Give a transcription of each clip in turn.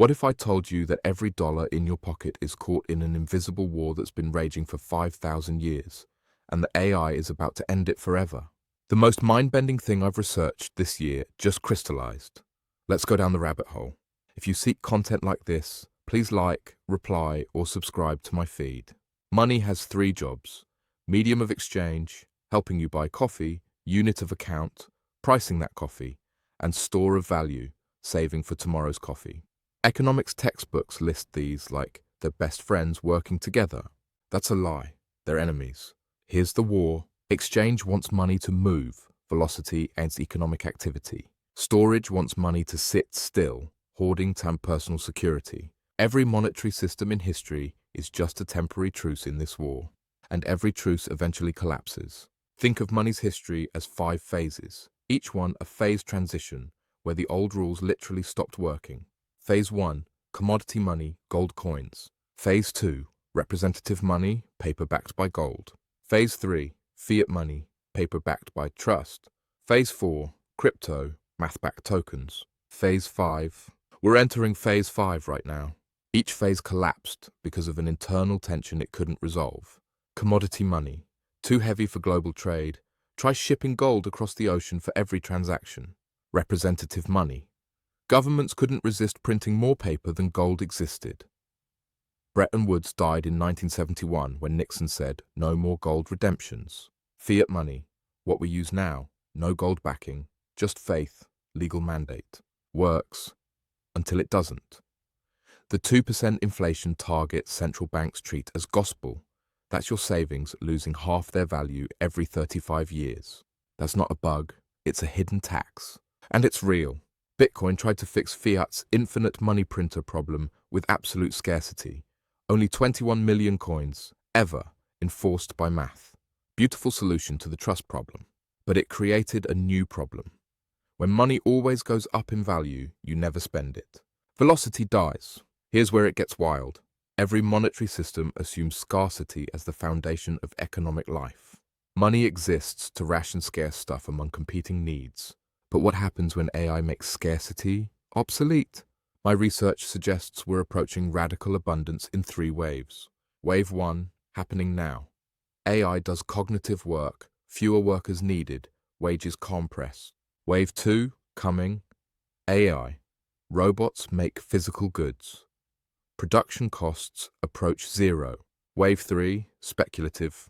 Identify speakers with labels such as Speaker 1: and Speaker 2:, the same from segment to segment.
Speaker 1: What if I told you that every dollar in your pocket is caught in an invisible war that's been raging for 5,000 years, and that AI is about to end it forever? The most mind-bending thing I've researched this year just crystallized. Let's go down the rabbit hole. If you seek content like this, please like, reply, or subscribe to my feed. Money has three jobs: medium of exchange, helping you buy coffee; unit of account, pricing that coffee; and store of value, saving for tomorrow's coffee. Economics textbooks list these like they're best friends working together. That's a lie. They're enemies. Here's the war. Exchange wants money to move. Velocity adds economic activity. Storage wants money to sit still. Hoarding to personal security. Every monetary system in history is just a temporary truce in this war, and every truce eventually collapses. Think of money's history as 5 phases, each one a phase transition where the old rules literally stopped working. Phase 1, commodity money, gold coins. Phase 2, representative money, paper backed by gold. Phase 3, fiat money, paper backed by trust. Phase 4, crypto, math-backed tokens. Phase 5, we're entering Phase 5 right now. Each phase collapsed because of an internal tension it couldn't resolve. Commodity money, too heavy for global trade. Try shipping gold across the ocean for every transaction. Representative money. Governments couldn't resist printing more paper than gold existed. Bretton Woods died in 1971 when Nixon said, "No more gold redemptions." Fiat money, what we use now, no gold backing, just faith, legal mandate. Works until it doesn't. The 2% inflation target central banks treat as gospel. That's your savings losing half their value every 35 years. That's not a bug, it's a hidden tax. And it's real. Bitcoin tried to fix fiat's infinite money printer problem with absolute scarcity. Only 21 million coins, ever, enforced by math. Beautiful solution to the trust problem. But it created a new problem. When money always goes up in value, you never spend it. Velocity dies. Here's where it gets wild. Every monetary system assumes scarcity as the foundation of economic life. Money exists to ration scarce stuff among competing needs. But what happens when AI makes scarcity obsolete? My research suggests we're approaching radical abundance in 3 waves. Wave 1, happening now. AI does cognitive work, fewer workers needed, wages compress. Wave 2, coming. AI. Robots make physical goods. Production costs approach zero. Wave 3, speculative.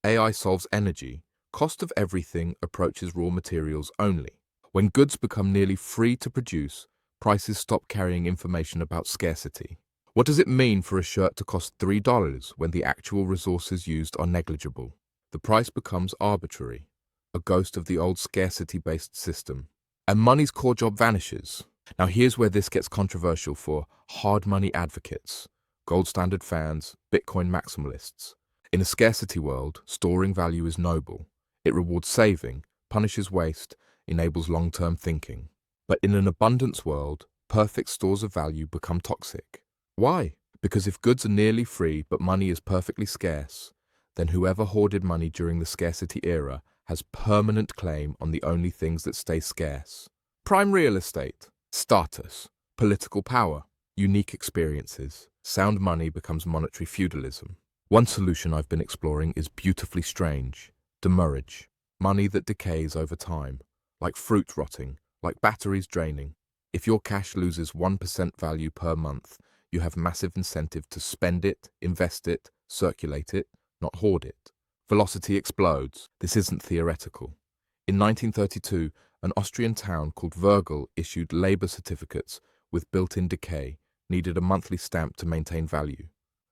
Speaker 1: AI solves energy. Cost of everything approaches raw materials only. When goods become nearly free to produce, prices stop carrying information about scarcity. What does it mean for a shirt to cost $3 when the actual resources used are negligible? The price becomes arbitrary, a ghost of the old scarcity-based system. And money's core job vanishes. Now here's where this gets controversial for hard money advocates, gold standard fans, Bitcoin maximalists. In a scarcity world, storing value is noble. It rewards saving, punishes waste, enables long-term thinking. But in an abundance world, perfect stores of value become toxic. Why? Because if goods are nearly free but money is perfectly scarce, then whoever hoarded money during the scarcity era has permanent claim on the only things that stay scarce. Prime real estate. Status, political power, unique experiences. Sound money becomes monetary feudalism. One solution I've been exploring is beautifully strange. Demurrage, money that decays over time, like fruit rotting, like batteries draining. If your cash loses 1% value per month, you have massive incentive to spend it, invest it, circulate it, not hoard it. Velocity explodes. This isn't theoretical. In 1932, an Austrian town called Virgil issued labor certificates with built-in decay, needed a monthly stamp to maintain value.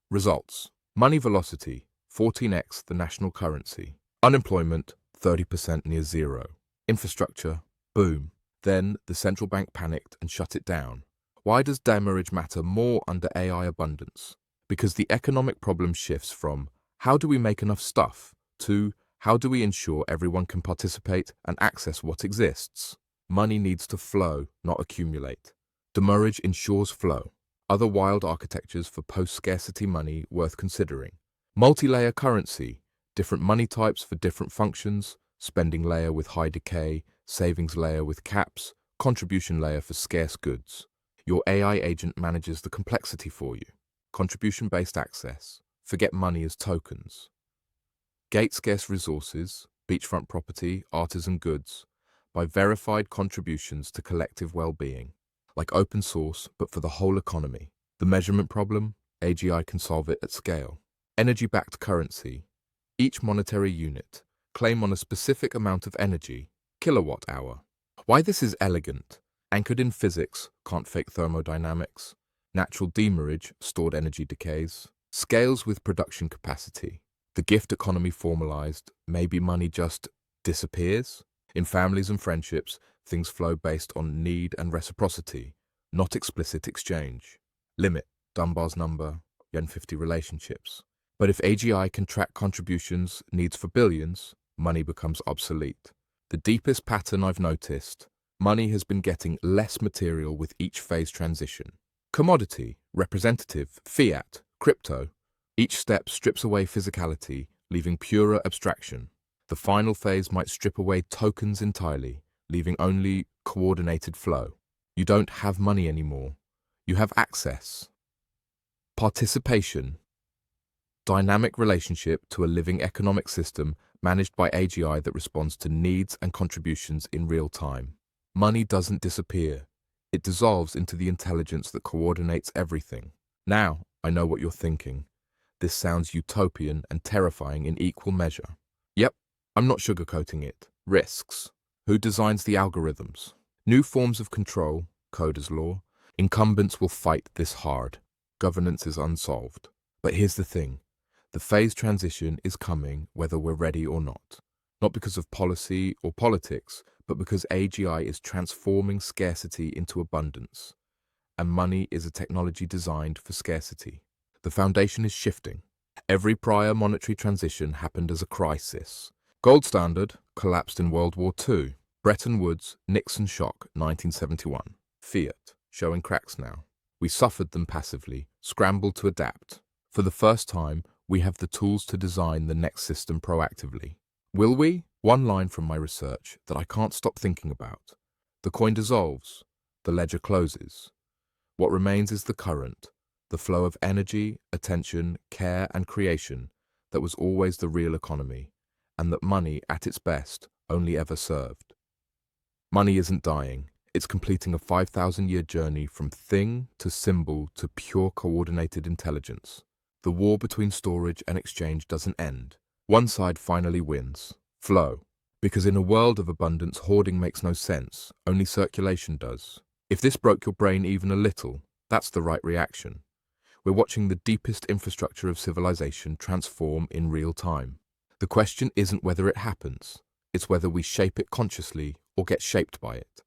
Speaker 1: Results: money velocity, 14x the national currency. Unemployment, 30% near zero. Infrastructure, boom. Then the central bank panicked and shut it down. Why does demurrage matter more under AI abundance? Because the economic problem shifts from how do we make enough stuff to how do we ensure everyone can participate and access what exists? Money needs to flow, not accumulate. Demurrage ensures flow. Other wild architectures for post-scarcity money worth considering. Multi-layer currency, different money types for different functions, spending layer with high decay, savings layer with caps, contribution layer for scarce goods. Your AI agent manages the complexity for you. Contribution-based access. Forget money as tokens. Gate scarce resources, beachfront property, artisan goods, by verified contributions to collective well-being. Like open source, but for the whole economy. The measurement problem, AGI can solve it at scale. Energy-backed currency. Each monetary unit, claim on a specific amount of energy, kilowatt hour. Why this is elegant. Anchored in physics, can't fake thermodynamics. Natural demurrage, stored energy decays. Scales with production capacity. The gift economy formalized, maybe money just disappears. In families and friendships, things flow based on need and reciprocity, not explicit exchange. Limit, Dunbar's number, Yen 50 relationships. But if AGI can track contributions, needs for billions, money becomes obsolete. The deepest pattern I've noticed, money has been getting less material with each phase transition. Commodity, representative, fiat, crypto. Each step strips away physicality, leaving purer abstraction. The final phase might strip away tokens entirely, leaving only coordinated flow. You don't have money anymore. You have access. Participation. Dynamic relationship to a living economic system managed by AGI that responds to needs and contributions in real time. Money doesn't disappear. It dissolves into the intelligence that coordinates everything. Now, I know what you're thinking. This sounds utopian and terrifying in equal measure. Yep, I'm not sugarcoating it. Risks. Who designs the algorithms? New forms of control, code as law. Incumbents will fight this hard. Governance is unsolved. But here's the thing. The phase transition is coming whether we're ready or not. Not because of policy or politics, but because AGI is transforming scarcity into abundance. And money is a technology designed for scarcity. The foundation is shifting. Every prior monetary transition happened as a crisis. Gold standard collapsed in World War II. Bretton Woods, Nixon shock, 1971. Fiat, showing cracks now. We suffered them passively, scrambled to adapt. For the first time, we have the tools to design the next system proactively. Will we? One line from my research that I can't stop thinking about. The coin dissolves. The ledger closes. What remains is the current, the flow of energy, attention, care, and creation that was always the real economy, and that money, at its best, only ever served. Money isn't dying. It's completing a 5,000-year journey from thing to symbol to pure coordinated intelligence. The war between storage and exchange doesn't end. One side finally wins. Flow. Because in a world of abundance, hoarding makes no sense. Only circulation does. If this broke your brain even a little, that's the right reaction. We're watching the deepest infrastructure of civilization transform in real time. The question isn't whether it happens. It's whether we shape it consciously or get shaped by it.